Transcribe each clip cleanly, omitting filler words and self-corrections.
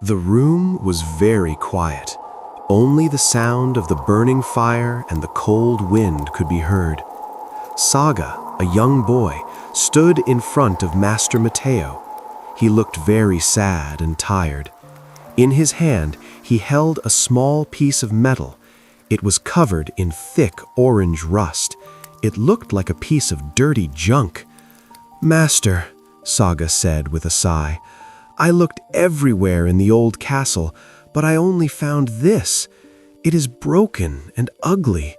The room was very quiet. Only the sound of the burning fire and the cold wind could be heard. Saga, a young boy, stood in front of Master Mateo. He looked very sad and tired. In his hand, he held a small piece of metal. It was covered in thick orange rust. It looked like a piece of dirty junk. "Master," Saga said with a sigh, "I looked everywhere in the old castle, but I only found this. It is broken and ugly.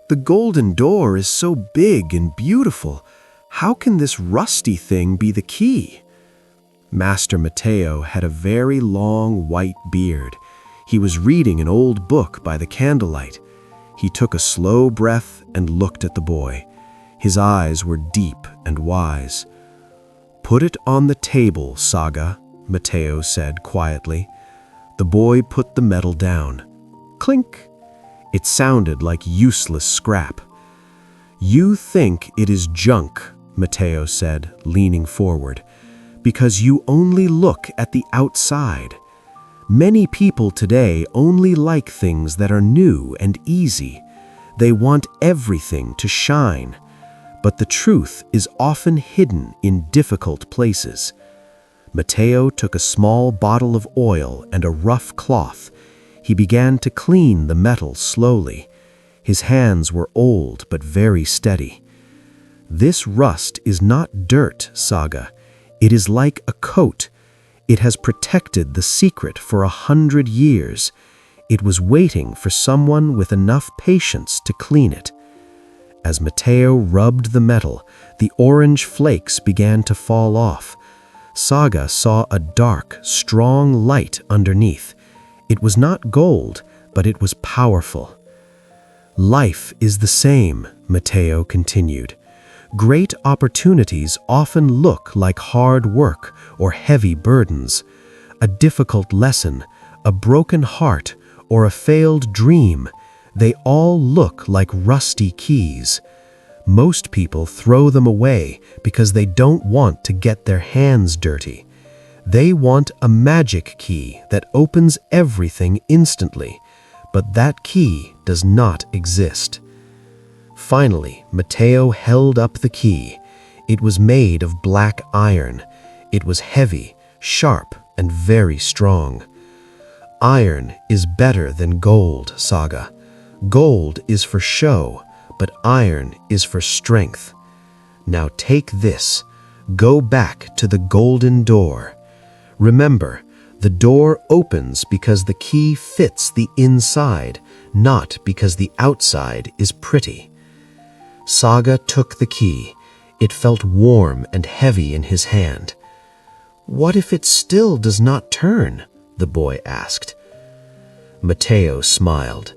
The golden door is so big and beautiful. How can this rusty thing be the key?" Master Mateo had a very long white beard. He was reading an old book by the candlelight. He took a slow breath and looked at the boy. His eyes were deep and wise. "Put it on the table, Saga," Mateo said quietly. The boy put the metal down. Clink! It sounded like useless scrap. "You think it is junk," Mateo said, leaning forward, "because you only look at the outside. Many people today only like things that are new and easy. They want everything to shine. But the truth is often hidden in difficult places." Mateo took a small bottle of oil and a rough cloth. He began to clean the metal slowly. His hands were old but very steady. "This rust is not dirt, Saga. It is like a coat. It has protected the secret for 100 years. It was waiting for someone with enough patience to clean it." As Mateo rubbed the metal, the orange flakes began to fall off. Saga saw a dark, strong light underneath. It was not gold, but it was powerful. "Life is the same," Mateo continued. "Great opportunities often look like hard work or heavy burdens. A difficult lesson, a broken heart, or a failed dream, they all look like rusty keys. Most people throw them away because they don't want to get their hands dirty. They want a magic key that opens everything instantly, but that key does not exist." Finally, Mateo held up the key. It was made of black iron. It was heavy, sharp, and very strong. "Iron is better than gold, Saga. Gold is for show, but iron is for strength. Now take this. Go back to the golden door. Remember, the door opens because the key fits the inside, not because the outside is pretty." Saga took the key. It felt warm and heavy in his hand. "What if it still does not turn?" the boy asked. Mateo smiled.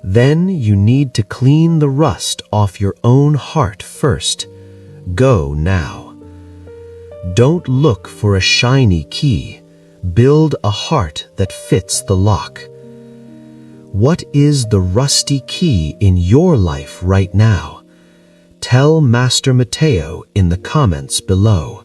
"Then you need to clean the rust off your own heart first. Go now. Don't look for a shiny key. Build a heart that fits the lock. What is the rusty key in your life right now? Tell Master Mateo in the comments below.